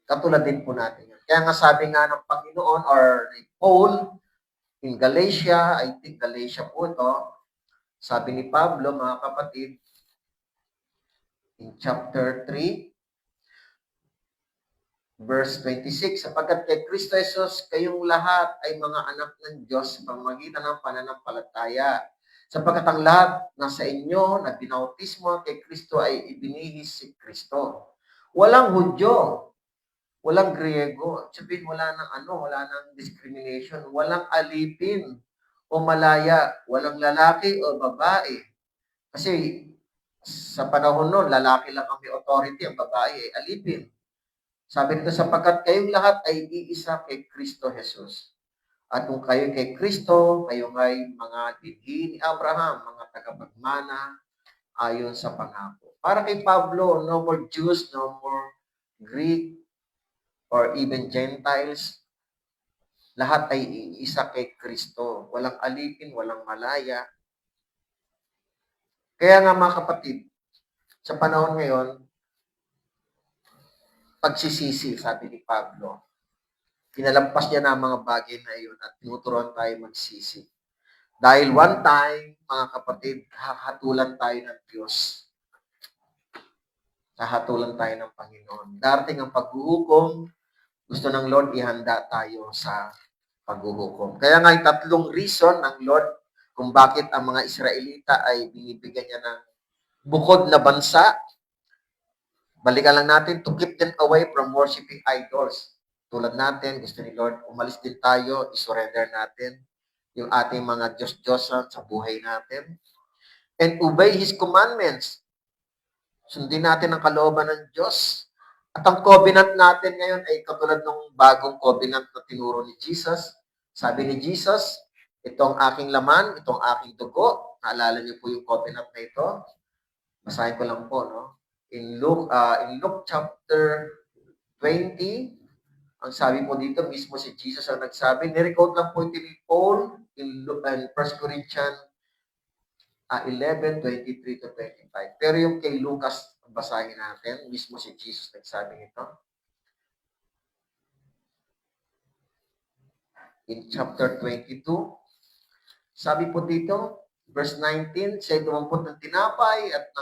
Katulad din po natin yun. Kaya nga sabi nga ng Panginoon or ni Paul in Galatia, I think Galatia po ito, sabi ni Pablo, mga kapatid, in chapter 3, verse 26, sapagkat kay Kristo Jesus, kayong lahat ay mga anak ng Diyos sa pamamagitan ng pananampalataya. Sapagkat ang lahat nasa inyo na binautismo kay Kristo ay ibinihis si Kristo. Walang Hudyo, walang Griego. Sabihin, wala nang discrimination, walang alipin o malaya, walang lalaki o babae. Kasi sa panahon noon, lalaki lang ang may authority, ang babae ay alipin. Sabi nito, sapagkat kayong lahat ay iisa kay Kristo Jesus. At kung kayo kay Kristo, kayo ay mga dinhi ni Abraham, mga tagapagmana ayon sa pangako. Para kay Pablo, no more Jews, no more Greek, or even Gentiles. Lahat ay iisa kay Kristo. Walang alipin, walang malaya. Kaya nga mga kapatid, sa panahon ngayon, pagsisisi, sabi ni Pablo, pinalampas niya na ang mga bagay na iyon at tinuturuan tayo magsisi. Dahil one time, mga kapatid, hahatulan tayo ng Diyos. Hahatulan tayo ng Panginoon. Darating ang paghuhukom, gusto ng Lord ihanda tayo sa paghuhukom. Kaya nga yung tatlong reason ng Lord kung bakit ang mga Israelita ay binibigyan niya ng bukod na bansa. Balikan lang natin, to keep them away from worshiping idols. tulad natin, gusto ni Lord, umalis din tayo, isurrender natin yung ating mga Diyos-Diyosan sa buhay natin. And obey His commandments. Sundin natin ang kalooban ng Diyos. At ang covenant natin ngayon ay katulad ng bagong covenant na tinuro ni Jesus. Sabi ni Jesus, ito ang aking laman, ito ang aking dugo. Naalala niyo po yung covenant na ito? Basahin ko lang po, no? In Luke chapter 20, ang sabi po dito, mismo si Jesus ang nagsabi. Nirecord lang po ito ni Paul in 1 Corinthians 11:23 to 25. Pero yung kay Lucas, basahin natin, mismo si Jesus nagsabi nito. In chapter 22, sabi po dito, verse 19, siya dumampot ng tinapay at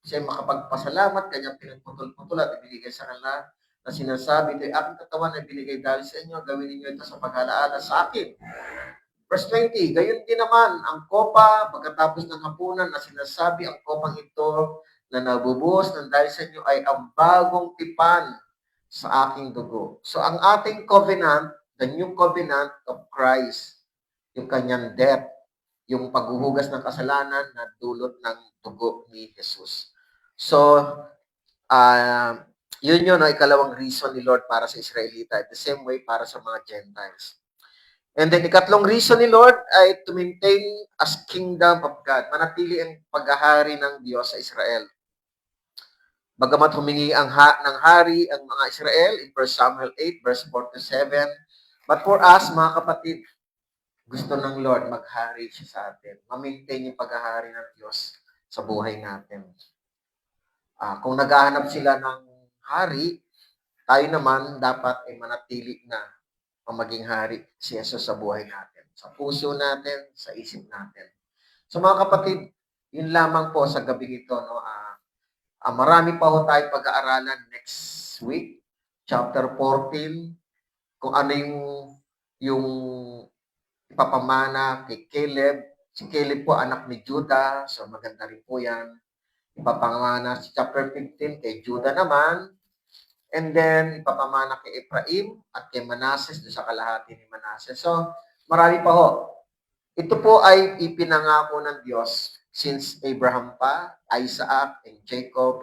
siya makapagpasalamat, kanyang pinagputol-putol at ibinigay sa kanila na sinasabi, ito ay aking katawan na binigay dahil sa inyo, gawin ninyo ito sa pag-alaala sa akin. Verse 20, gayon din naman ang kopa pagkatapos ng hapunan na sinasabi ang kopang ito na nabubuhos ng dahil sa inyo ay ang bagong tipan sa aking dugo. So ang ating covenant, the new covenant of Christ, yung kanyang death, yung paghuhugas ng kasalanan na dulot ng dugo ni Jesus. So, yun yun, ikalawang reason ni Lord para sa Israelita. The same way para sa mga Gentiles. And then, ikatlong reason ni Lord ay to maintain as kingdom of God. Manatili ang paghahari ng Diyos sa Israel. Bagamat humingi ng hari ang mga Israel in 1 Samuel 8, verse 4 to 7. But for us, mga kapatid, gusto ng Lord maghari siya sa atin. Ma-maintain yung paghahari ng Diyos sa buhay natin. Kung naghahanap sila ng hari, tayo naman dapat ay manatili na maging hari si Jesus sa buhay natin. Sa puso natin, sa isip natin. So mga kapatid, yun lamang po sa gabi ito. No? Marami pa ho tayo pag-aaralan next week. Chapter 14. Kung ano yung ipapamana kay Caleb. Si Caleb po anak ni Judah. So maganda rin po yan. Ipapamana si chapter 15 kay Judah naman. And then, ipapamana kay Ephraim at kay Manasseh doon sa kalahati ni Manasseh. So, marami pa ho. Ito po ay ipinangako ng Diyos since Abraham pa, Isaac, and Jacob,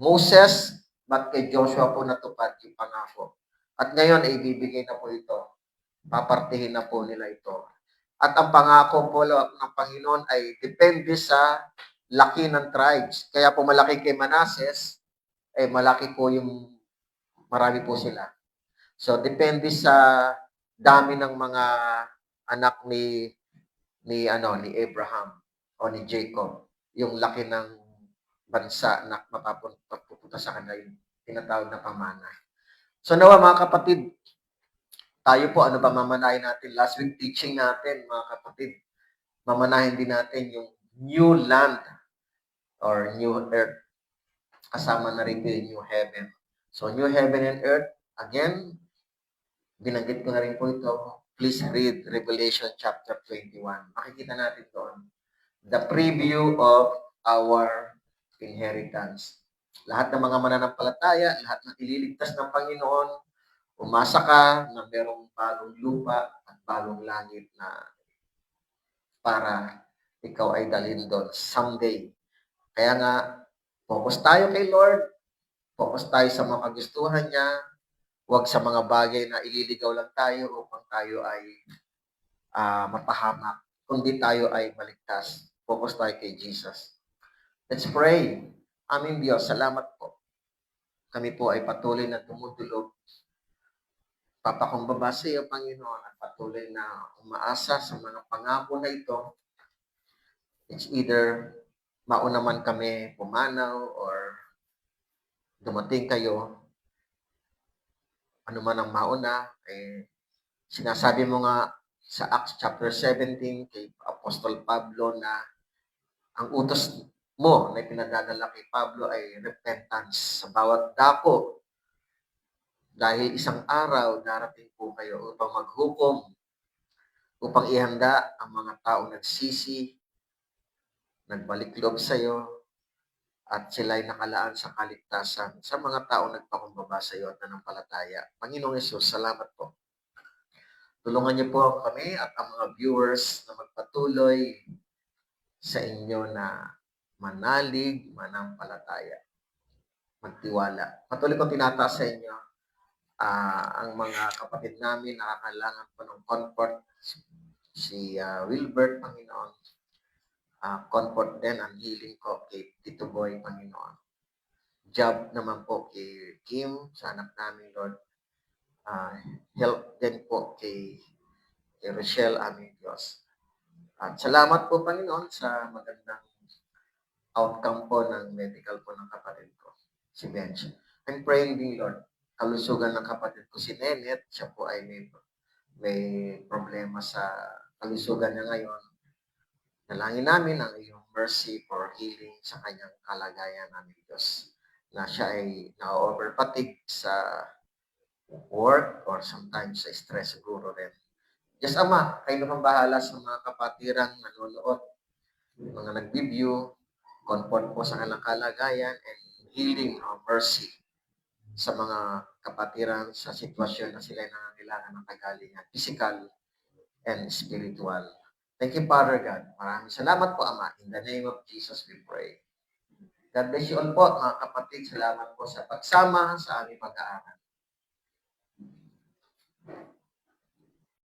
Moses, but kay Joshua po natupad yung pangako. At ngayon ay ibibigay na po ito. Papartihin na po nila ito. At ang pangako po ng Panginoon ay depende sa laki ng tribes. Kaya po malaki kay Manasseh, malaki po yung marami po sila. So depende sa dami ng mga anak ni Abraham o ni Jacob, yung laki ng bansa na mapapunta sa kanila yung tinatawag na pamana. So nawa mga kapatid, tayo po ano ba mamanahin natin? Last week teaching natin mga kapatid, mamanahin din natin yung new land or new earth. Kasama na rin yung new heaven. So, new heaven and earth, again, binanggit ko na rin po ito. Please read Revelation chapter 21. Makikita natin doon. The preview of our inheritance. Lahat ng mga mananampalataya, lahat ng ililigtas ng Panginoon, umasa ka na merong bagong lupa at bagong langit na para ikaw ay dalhin doon someday. Kaya nga, focus tayo kay Lord. Focus tayo sa mga kagustuhan niya. Huwag sa mga bagay na ililigaw lang tayo upang tayo ay mapahamak. Kundi tayo ay maligtas. Focus tayo kay Jesus. Let's pray. Aming Diyos, salamat po. Kami po ay patuloy na tumutulog. Papakumbaba sa iyo, Panginoon, at patuloy na umaasa sa mga pangako na ito. It's either mauna man kami pumanaw or dumating kayo, ano man ang mauna, sinasabi mo nga sa Acts chapter 17 kay Apostol Pablo na ang utos mo na pinadadala kay Pablo ay repentance sa bawat dako. Dahil isang araw darating po kayo upang maghukom, upang ihanda ang mga tao nagsisi, nagbalik loob sa iyo, at sila'y nakalaan sa kaligtasan sa mga taong nagpakumbaba sa iyo at nanampalataya. Panginoong Yesus, salamat po. Tulungan niyo po kami at ang mga viewers na magpatuloy sa inyo na manalig, manampalataya, magtiwala. Patuloy ko tinataas sa inyo ang mga kapatid namin nakakailangan po ng comfort. Si Wilbert, Panginoon, comfort din ang healing ko kay Tito Boy, Panginoon. Job naman po kay Kim, sa anak namin, Lord. Help din po kay Rochelle, aming Diyos. At salamat po, Panginoon, sa magandang outcome po ng medical po ng kapatid ko, si Bench. I'm praying din, Lord, kalusugan ng kapatid ko, si Nenet. Siya po ay may problema sa kalusugan niya ngayon. Dalangin namin ang iyong mercy for healing sa kanyang kalagayan, aming Diyos, na siya ay na-overfatigue sa work or sometimes sa stress siguro rin. Diyos Ama, kayo naman bahala sa mga kapatirang nanonood, mga nag-view, comfort po sa kanilang kalagayan and healing or mercy sa mga kapatiran sa sitwasyon na sila nangangailangan ng kagalingan, physical and spiritual. Thank you, Father God. Maraming salamat po, Ama. In the name of Jesus, we pray. God bless you all po, mga kapatid. Salamat po sa pagsama sa aming pag-aaral.